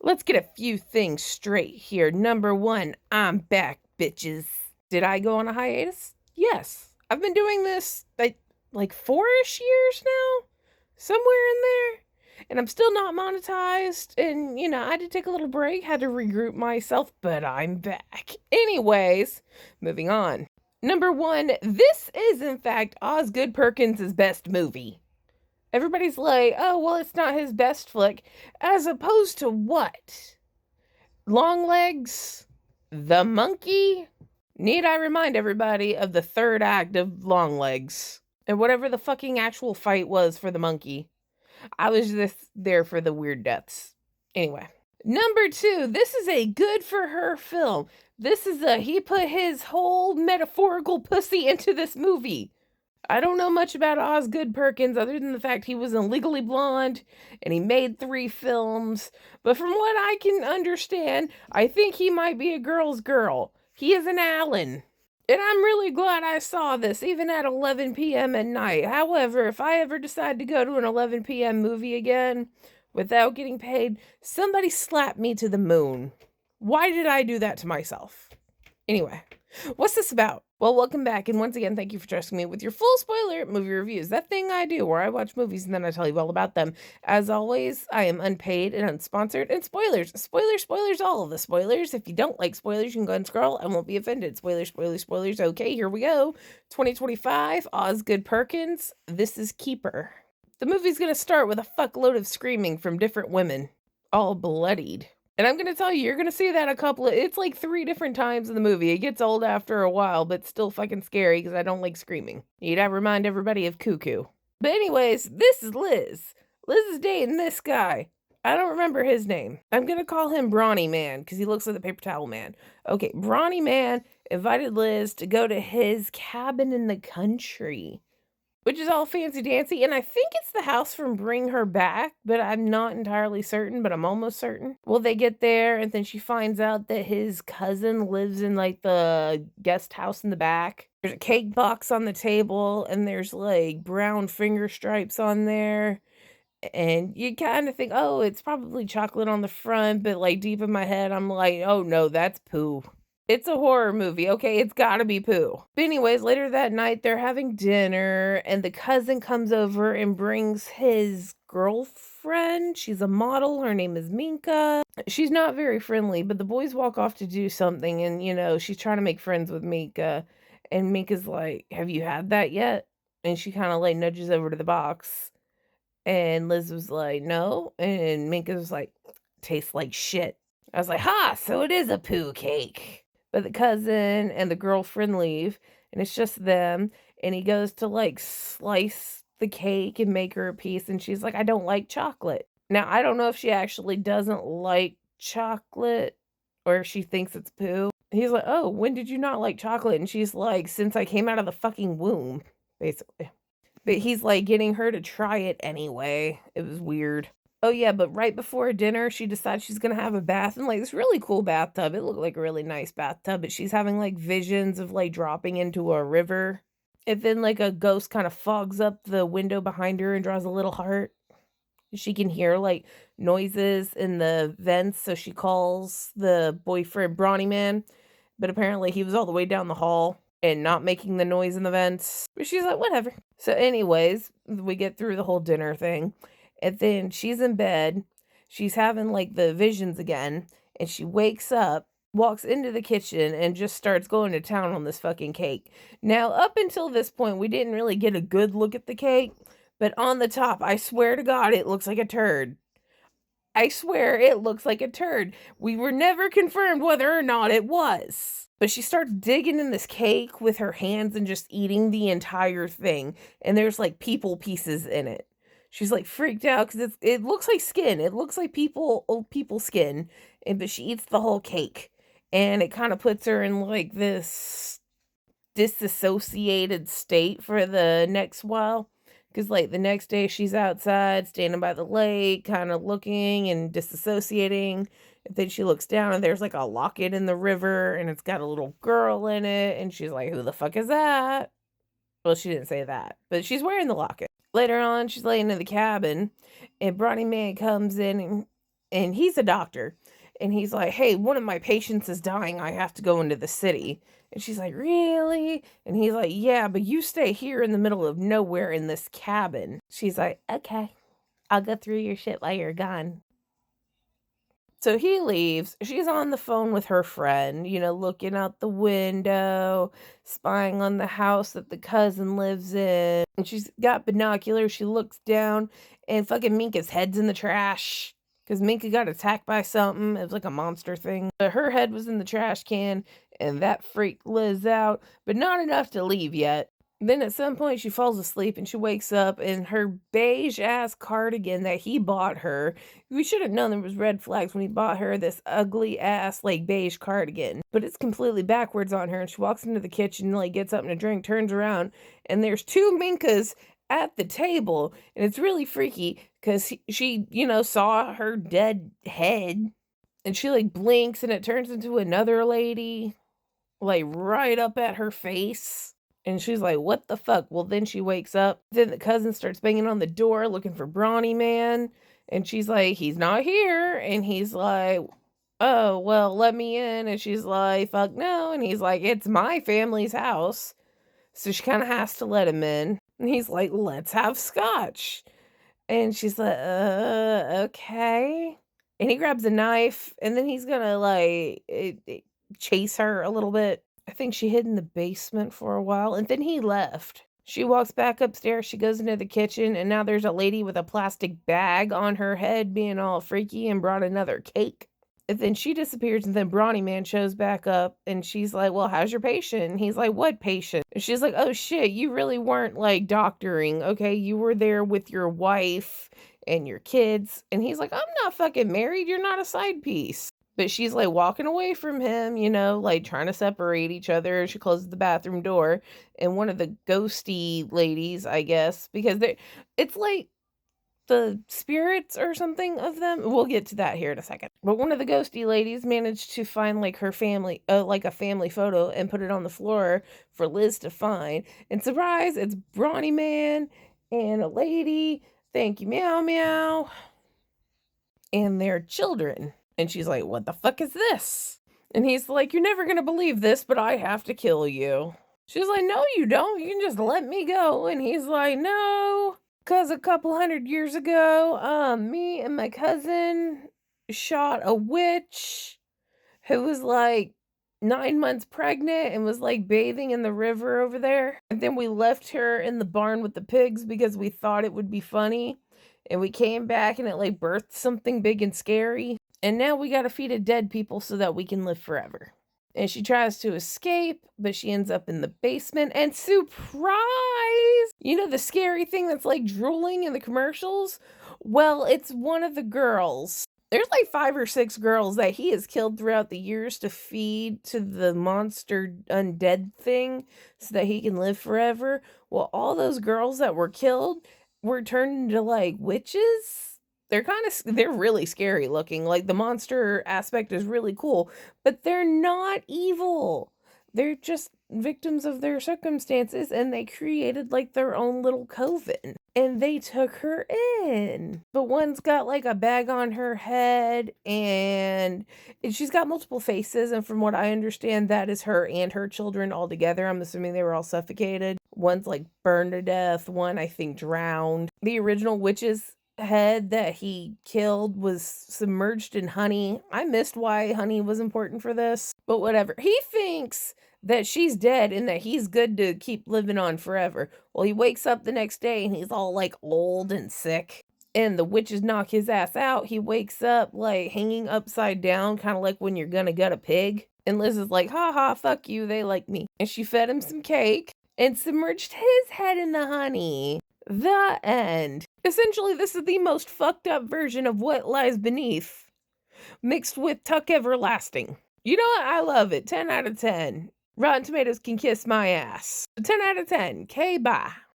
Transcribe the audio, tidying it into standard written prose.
Let's get a few things straight here. Number one, I'm back, bitches. Did I go on a hiatus? Yes. I've been doing this like 4-ish years now, somewhere in there. And I'm still not monetized. And, I had to take a little break, had to regroup myself, but I'm back. Anyways, moving on. Number one, this is in fact Osgood Perkins' best movie. Everybody's like, oh, well, it's not his best flick. As opposed to what? Longlegs? The Monkey? Need I remind everybody of the third act of Longlegs? And whatever the fucking actual fight was for the monkey. I was just there for the weird deaths. Anyway. Number two, this is a good for her film. He put his whole metaphorical pussy into this movie. I don't know much about Osgood Perkins other than the fact he was in Legally Blonde and he made 3 films. But from what I can understand, I think he might be a girl's girl. He is an Allen. And I'm really glad I saw this, even at 11 p.m. at night. However, if I ever decide to go to an 11 p.m. movie again without getting paid, somebody slap me to the moon. Why did I do that to myself? Anyway, what's this about? Well, welcome back, and once again, thank you for trusting me with your full spoiler movie reviews. That thing I do where I watch movies and then I tell you all about them. As always, I am unpaid and unsponsored, and spoilers, all of the spoilers. If you don't like spoilers, you can go and scroll. I won't be offended. Spoilers. Okay, here we go. 2025, Osgood Perkins. This is Keeper. The movie's gonna start with a fuckload of screaming from different women, all bloodied. And I'm going to tell you, you're going to see that it's like 3 different times in the movie. It gets old after a while, but still fucking scary because I don't like screaming. Need I remind everybody of Cuckoo. But anyways, this is Liz. Liz is dating this guy. I don't remember his name. I'm going to call him Brawny Man because he looks like the paper towel man. Okay, Brawny Man invited Liz to go to his cabin in the country, which is all fancy dancy, and I think it's the house from Bring Her Back, but I'm not entirely certain, but I'm almost certain. Well, they get there, and then she finds out that his cousin lives in, like, the guest house in the back. There's a cake box on the table, and there's, like, brown finger stripes on there, and you kind of think, oh, it's probably chocolate on the front, but, like, deep in my head, I'm like, oh, no, that's poo. It's a horror movie, okay? It's gotta be poo. But anyways, later that night, they're having dinner, and the cousin comes over and brings his girlfriend. She's a model. Her name is Minka. She's not very friendly, but the boys walk off to do something, and, she's trying to make friends with Minka. And Minka's like, have you had that yet? And she kind of, like, nudges over to the box. And Liz was like, no. And Minka was like, tastes like shit. I was like, ha, so it is a poo cake. But the cousin and the girlfriend leave, and it's just them, and he goes to, like, slice the cake and make her a piece, and she's like, I don't like chocolate. Now, I don't know if she actually doesn't like chocolate, or if she thinks it's poo. He's like, oh, when did you not like chocolate? And she's like, since I came out of the fucking womb, basically. But he's, like, getting her to try it anyway. It was weird. Oh, yeah, but right before dinner, she decides she's gonna have a bath in, like, this really cool bathtub. It looked like a really nice bathtub, but she's having, like, visions of, like, dropping into a river. And then, like, a ghost kind of fogs up the window behind her and draws a little heart. She can hear, like, noises in the vents, so she calls the boyfriend Brawny Man. But apparently he was all the way down the hall and not making the noise in the vents. But she's like, whatever. So anyways, we get through the whole dinner thing. And then she's in bed, she's having, like, the visions again, and she wakes up, walks into the kitchen, and just starts going to town on this fucking cake. Now, up until this point, we didn't really get a good look at the cake, but on the top, I swear to God, it looks like a turd. I swear it looks like a turd. We were never confirmed whether or not it was. But she starts digging in this cake with her hands and just eating the entire thing, and there's, like, people pieces in it. She's, like, freaked out because it looks like skin. It looks like old people skin, but she eats the whole cake, and it kind of puts her in, like, this disassociated state for the next while. Because, like, the next day she's outside, standing by the lake, kind of looking and disassociating. And then she looks down, and there's, like, a locket in the river, and it's got a little girl in it. And she's like, who the fuck is that? Well, she didn't say that, but she's wearing the locket. Later on, she's laying in the cabin, and Brawny Man comes in and he's a doctor. And he's like, hey, one of my patients is dying. I have to go into the city. And she's like, really? And he's like, yeah, but you stay here in the middle of nowhere in this cabin. She's like, okay, I'll go through your shit while you're gone. So he leaves. She's on the phone with her friend, looking out the window, spying on the house that the cousin lives in. And she's got binoculars. She looks down, and fucking Minka's head's in the trash. Because Minka got attacked by something. It was like a monster thing. But her head was in the trash can, and that freaked Liz out, but not enough to leave yet. Then at some point she falls asleep and she wakes up in her beige ass cardigan that he bought her. We should have known there was red flags when he bought her this ugly ass like beige cardigan. But it's completely backwards on her, and she walks into the kitchen, like gets something to drink, turns around, and there's two Minkas at the table. And it's really freaky because she saw her dead head, and she like blinks and it turns into another lady like right up at her face. And she's like, what the fuck? Well, then she wakes up. Then the cousin starts banging on the door looking for Brawny Man. And she's like, he's not here. And he's like, oh, well, let me in. And she's like, fuck no. And he's like, it's my family's house. So she kind of has to let him in. And he's like, let's have scotch. And she's like, okay. And he grabs a knife. And then he's gonna like chase her a little bit. I think she hid in the basement for a while, and then he left. She walks back upstairs, she goes into the kitchen, and now there's a lady with a plastic bag on her head being all freaky and brought another cake. And then she disappears, and then Brawny Man shows back up, and she's like, well, how's your patient? And he's like, what patient? And she's like, oh shit, you really weren't like doctoring, okay? You were there with your wife and your kids. And he's like, I'm not fucking married, you're not a side piece. But she's like walking away from him, like trying to separate each other. She closes the bathroom door, and one of the ghosty ladies, I guess, because it's like the spirits or something of them. We'll get to that here in a second. But one of the ghosty ladies managed to find like her family, like a family photo, and put it on the floor for Liz to find. And surprise, it's Brawny Man and a lady. Thank you, meow meow. And their children. And she's like, what the fuck is this? And he's like, you're never going to believe this, but I have to kill you. She's like, no, you don't. You can just let me go. And he's like, no, because a couple 100 years ago, me and my cousin shot a witch who was like 9 months pregnant and was like bathing in the river over there. And then we left her in the barn with the pigs because we thought it would be funny. And we came back and it like birthed something big and scary. And now we gotta feed it dead people so that we can live forever. And she tries to escape, but she ends up in the basement. And surprise! The scary thing that's like drooling in the commercials? Well, it's one of the girls. There's like 5 or 6 girls that he has killed throughout the years to feed to the monster undead thing so that he can live forever. Well, all those girls that were killed were turned into like witches. They're really scary looking. Like the monster aspect is really cool, but they're not evil. They're just victims of their circumstances, and they created like their own little coven, and they took her in. But one's got like a bag on her head, and she's got multiple faces, and from what I understand, that is her and her children all together. I'm assuming they were all suffocated. One's like burned to death, one I think drowned. The original witch's head that he killed was submerged in honey. I missed why honey was important for this, but whatever. He thinks that she's dead and that he's good to keep living on forever. Well, he wakes up the next day and he's all like old and sick, and the witches knock his ass out. He wakes up like hanging upside down, kind of like when you're gonna gut a pig. And Liz is like, haha, fuck you, they like me. And she fed him some cake and submerged his head in the honey. The end. Essentially, this is the most fucked up version of What Lies Beneath, mixed with Tuck Everlasting. You know what? I love it. 10 out of 10. Rotten Tomatoes can kiss my ass. 10 out of 10. Okay, bye.